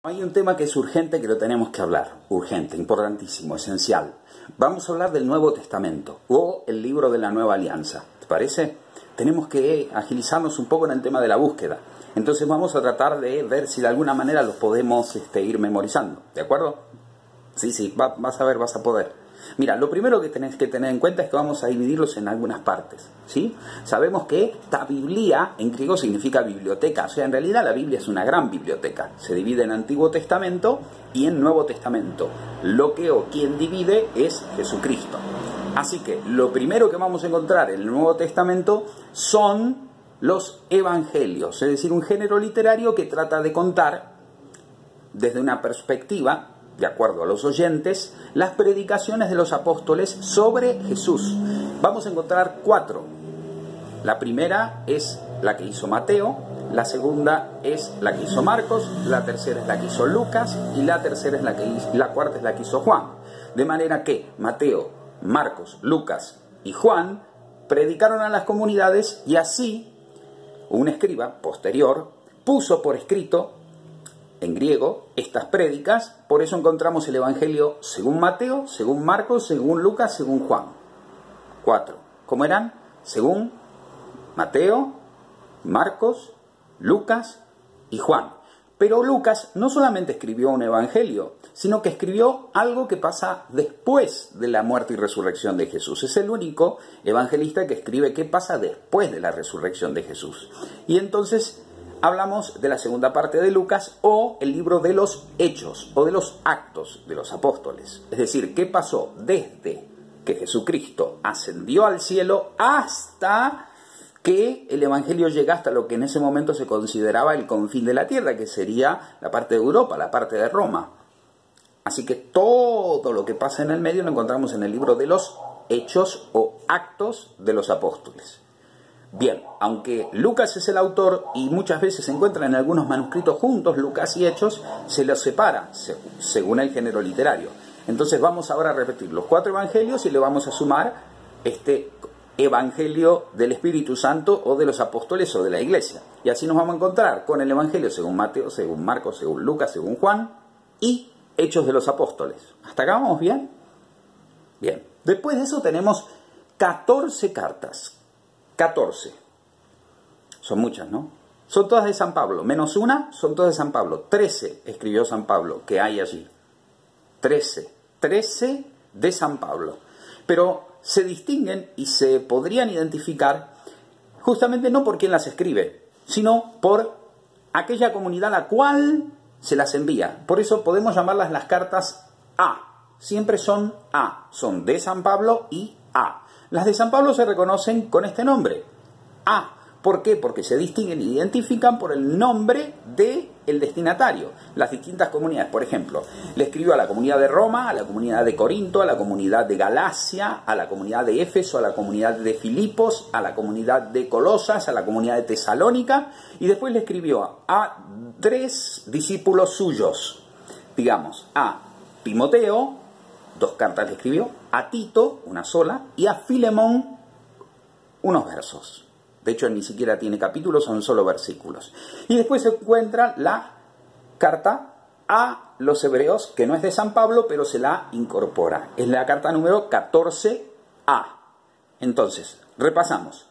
Hay un tema que es urgente, que lo tenemos que hablar. Urgente, importantísimo, esencial. Vamos a hablar del Nuevo Testamento o el libro de la Nueva Alianza. ¿Te parece? Tenemos que agilizarnos un poco en el tema de la búsqueda. Entonces vamos a tratar de ver si de alguna manera los podemos ir memorizando. ¿De acuerdo? Sí, vas a ver, vas a poder. Mira, lo primero que tenés que tener en cuenta es que vamos a dividirlos en algunas partes, ¿sí? Sabemos que esta Biblia en griego significa biblioteca, o sea, en realidad la Biblia es una gran biblioteca. Se divide en Antiguo Testamento y en Nuevo Testamento. Lo que o quien divide es Jesucristo. Así que lo primero que vamos a encontrar en el Nuevo Testamento son los evangelios, es decir, un género literario que trata de contar desde una perspectiva, de acuerdo a los oyentes, las predicaciones de los apóstoles sobre Jesús. Vamos a encontrar 4. La primera es la que hizo Mateo, la segunda es la que hizo Marcos, la tercera es la que hizo Lucas y la cuarta es la que hizo Juan. De manera que Mateo, Marcos, Lucas y Juan predicaron a las comunidades y así un escriba posterior puso por escrito en griego estas prédicas. Por eso encontramos el Evangelio según Mateo, según Marcos, según Lucas, según Juan. 4. ¿Cómo eran? Según Mateo, Marcos, Lucas y Juan. Pero Lucas no solamente escribió un evangelio, sino que escribió algo que pasa después de la muerte y resurrección de Jesús. Es el único evangelista que escribe qué pasa después de la resurrección de Jesús. Y entonces hablamos de la segunda parte de Lucas, o el libro de los Hechos o de los Actos de los Apóstoles. Es decir, qué pasó desde que Jesucristo ascendió al cielo hasta que el Evangelio llega hasta lo que en ese momento se consideraba el confín de la tierra, que sería la parte de Europa, la parte de Roma. Así que todo lo que pasa en el medio lo encontramos en el libro de los Hechos o Actos de los Apóstoles. Bien, aunque Lucas es el autor y muchas veces se encuentran en algunos manuscritos juntos, Lucas y Hechos, se los separa según el género literario. Entonces vamos ahora a repetir los 4 evangelios y le vamos a sumar este evangelio del Espíritu Santo o de los apóstoles o de la iglesia. Y así nos vamos a encontrar con el evangelio según Mateo, según Marcos, según Lucas, según Juan y Hechos de los apóstoles. ¿Hasta acá vamos bien? Bien. Después de eso tenemos 14 cartas. 14. Son muchas, ¿no? Son todas de San Pablo. Menos una, son todas de San Pablo. 13 escribió San Pablo, que hay allí. 13 de San Pablo. Pero se distinguen y se podrían identificar justamente no por quién las escribe, sino por aquella comunidad a la cual se las envía. Por eso podemos llamarlas las cartas A. Siempre son A. Son de San Pablo y A. Las de San Pablo se reconocen con este nombre, A. ¿Por qué? Porque se distinguen e identifican por el nombre del destinatario. Las distintas comunidades, por ejemplo, le escribió a la comunidad de Roma, a la comunidad de Corinto, a la comunidad de Galacia, a la comunidad de Éfeso, a la comunidad de Filipos, a la comunidad de Colosas, a la comunidad de Tesalónica, y después le escribió a 3 discípulos suyos, digamos, a Timoteo, 2 cartas le escribió, a Tito, una sola, y a Filemón, unos versos. De hecho, ni siquiera tiene capítulos, son solo versículos. Y después se encuentra la carta a los hebreos, que no es de San Pablo, pero se la incorpora. Es la carta número 14a. Entonces, repasamos.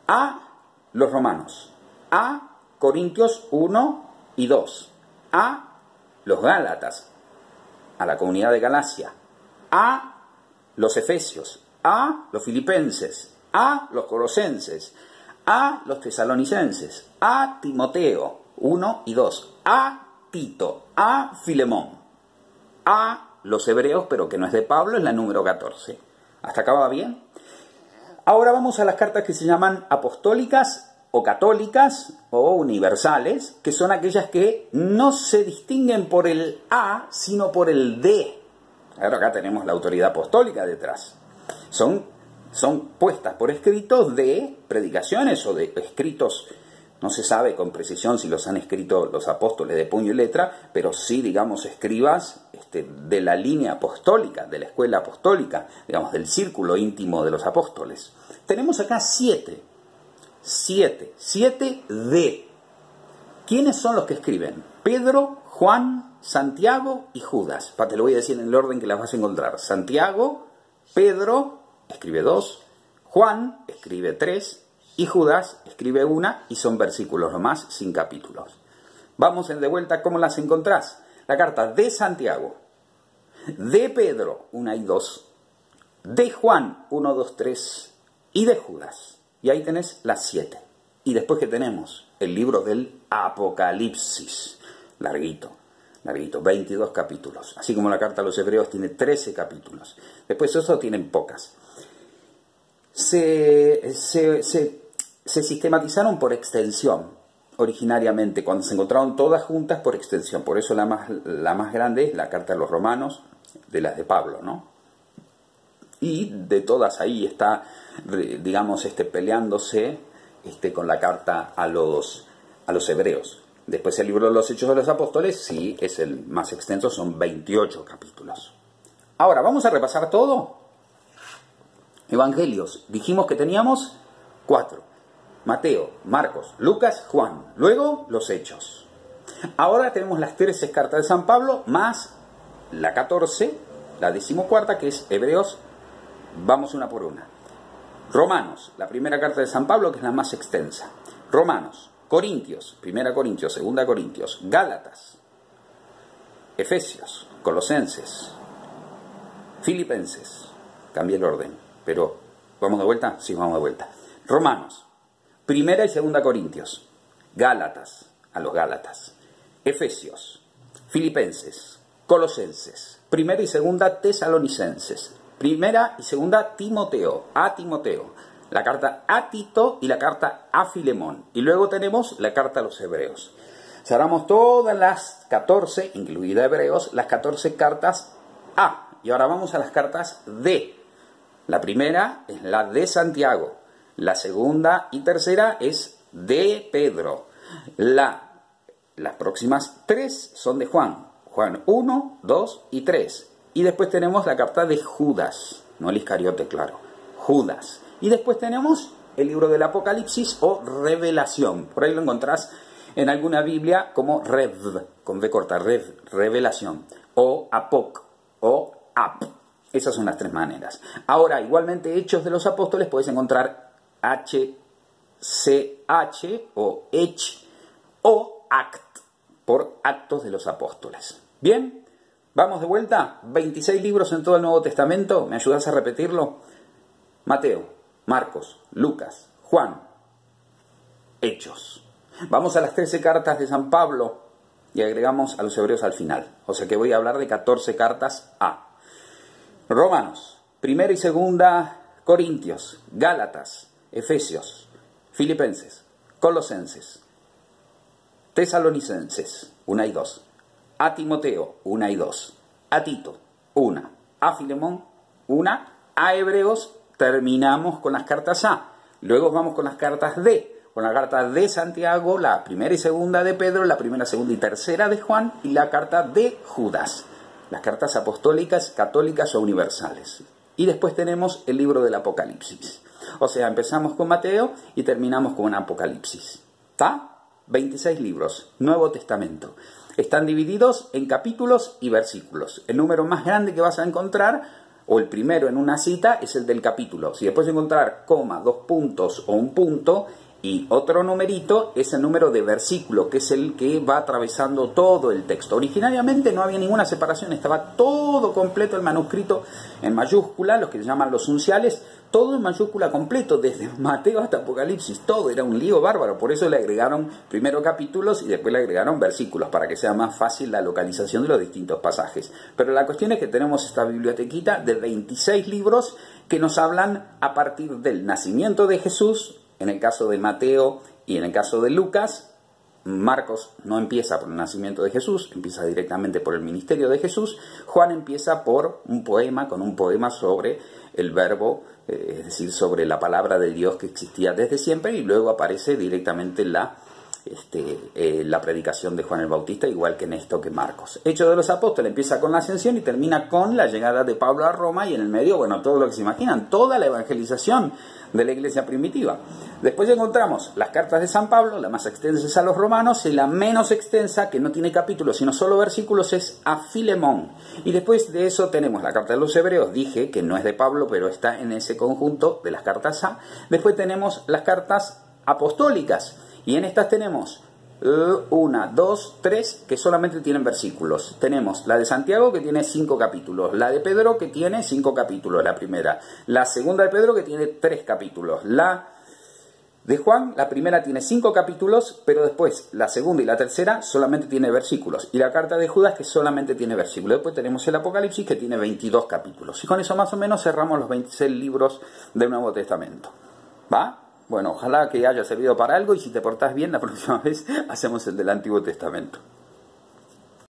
A los romanos. A Corintios 1 y 2. A los gálatas. A la comunidad de Galacia. A los efesios. A los filipenses. A los colosenses, a los tesalonicenses, a Timoteo 1 y 2, a Tito, a Filemón, a los hebreos, pero que no es de Pablo, es la número 14. ¿Hasta acá va bien? Ahora vamos a las cartas que se llaman apostólicas o católicas o universales, que son aquellas que no se distinguen por el A, sino por el D. Ahora acá tenemos la autoridad apostólica detrás. Son puestas por escritos de predicaciones o de escritos, no se sabe con precisión si los han escrito los apóstoles de puño y letra, pero sí, digamos, escribas de la línea apostólica, de la escuela apostólica, digamos, del círculo íntimo de los apóstoles. Tenemos acá 7 de. ¿Quiénes son los que escriben? Pedro, Juan, Santiago y Judas. Te lo voy a decir en el orden que las vas a encontrar. Santiago, Pedro, escribe 2, Juan, escribe 3, y Judas, escribe 1, y son versículos nomás, sin capítulos. Vamos de vuelta, ¿cómo las encontrás? La carta de Santiago, de Pedro, 1 y 2, de Juan, 1, 2, 3, y de Judas. Y ahí tenés las 7. Y después que tenemos el libro del Apocalipsis, larguito, 22 capítulos. Así como la carta a los hebreos tiene 13 capítulos. Después eso tienen pocas. Se sistematizaron por extensión originariamente, cuando se encontraron todas juntas por extensión. Por eso la más grande es la carta a los romanos, de las de Pablo, ¿no? Y de todas ahí está, digamos, peleándose con la carta a los hebreos. Después el libro de los Hechos de los Apóstoles, sí, es el más extenso, son 28 capítulos. Ahora, vamos a repasar todo. Evangelios, dijimos que teníamos 4. Mateo, Marcos, Lucas, Juan. Luego, los Hechos. Ahora tenemos las 13 cartas de San Pablo, más la 14, la 14ª, que es Hebreos. Vamos una por una. Romanos, la primera carta de San Pablo, que es la más extensa. Romanos, Corintios, 1 Corintios, 2 Corintios, Gálatas, Efesios, Colosenses, Filipenses. Cambié el orden, pero ¿vamos de vuelta? Sí, vamos de vuelta. Romanos, 1 y 2 Corintios, Gálatas, a los Gálatas, Efesios, Filipenses, Colosenses, 1 y 2 Tesalonicenses, 1 y 2 Timoteo, a Timoteo, la carta a Tito y la carta a Filemón. Y luego tenemos la carta a los hebreos. Cerramos todas las 14, incluida Hebreos, las 14 cartas A. Y ahora vamos a las cartas D. La primera es la de Santiago. La segunda y tercera es de Pedro. Las próximas 3 son de Juan. Juan 1, 2 y 3. Y después tenemos la carta de Judas. No el Iscariote, claro. Judas. Y después tenemos el libro del Apocalipsis o Revelación. Por ahí lo encontrás en alguna Biblia como Rev, con V corta, Rev, Revelación. O Apoc, o Ap. Esas son las 3 maneras. Ahora, igualmente, Hechos de los Apóstoles, podés encontrar HCH o H o Act, por Actos de los Apóstoles. Bien, vamos de vuelta. 26 libros en todo el Nuevo Testamento. ¿Me ayudas a repetirlo? Mateo, Marcos, Lucas, Juan, Hechos. Vamos a las 13 cartas de San Pablo y agregamos a los hebreos al final. O sea que voy a hablar de 14 cartas A. Romanos, 1 y 2 Corintios, Gálatas, Efesios, Filipenses, Colosenses, Tesalonicenses, 1 y 2. A Timoteo, 1 y 2. A Tito, 1. A Filemón, 1. A Hebreos, terminamos con las cartas A. Luego vamos con las cartas D. Con la carta de Santiago, la 1 y 2 de Pedro, la 1, 2 y 3 de Juan y la carta de Judas. Las cartas apostólicas, católicas o universales. Y después tenemos el libro del Apocalipsis. O sea, empezamos con Mateo y terminamos con Apocalipsis. ¿Está? 26 libros, Nuevo Testamento. Están divididos en capítulos y versículos. El número más grande que vas a encontrar, o el primero en una cita, es el del capítulo. Si después de encontrar coma, 2 puntos o un punto y otro numerito, es el número de versículo, que es el que va atravesando todo el texto. Originariamente no había ninguna separación, estaba todo completo el manuscrito en mayúscula, los que se llaman los unciales, todo en mayúscula completo, desde Mateo hasta Apocalipsis, todo era un lío bárbaro. Por eso le agregaron primero capítulos y después le agregaron versículos, para que sea más fácil la localización de los distintos pasajes. Pero la cuestión es que tenemos esta bibliotequita de 26 libros que nos hablan a partir del nacimiento de Jesús. En el caso de Mateo y en el caso de Lucas, Marcos no empieza por el nacimiento de Jesús, empieza directamente por el ministerio de Jesús. Juan empieza por un poema, con un poema sobre el verbo, es decir, sobre la palabra de Dios que existía desde siempre, y luego aparece directamente la predicación de Juan el Bautista, igual que en esto que Marcos. Hechos de los Apóstoles empieza con la ascensión y termina con la llegada de Pablo a Roma, y en el medio, bueno, todo lo que se imaginan, toda la evangelización de la iglesia primitiva. Después encontramos las cartas de San Pablo, la más extensa es a los romanos, y la menos extensa, que no tiene capítulos, sino solo versículos, es a Filemón. Y después de eso tenemos la carta de los hebreos, dije que no es de Pablo, pero está en ese conjunto de las cartas A. Después tenemos las cartas apostólicas, y en estas tenemos 1, 2, 3 que solamente tienen versículos. Tenemos la de Santiago, que tiene 5 capítulos, la de Pedro, que tiene 5 capítulos, la primera, la segunda de Pedro, que tiene 3 capítulos, la de Juan, la primera tiene 5 capítulos, pero después la segunda y la tercera solamente tiene versículos, y la carta de Judas, que solamente tiene versículos. Después tenemos el Apocalipsis, que tiene 22 capítulos, y con eso más o menos cerramos los 26 libros del Nuevo Testamento. ¿Va? Bueno, ojalá que haya servido para algo, y si te portás bien, la próxima vez hacemos el del Antiguo Testamento.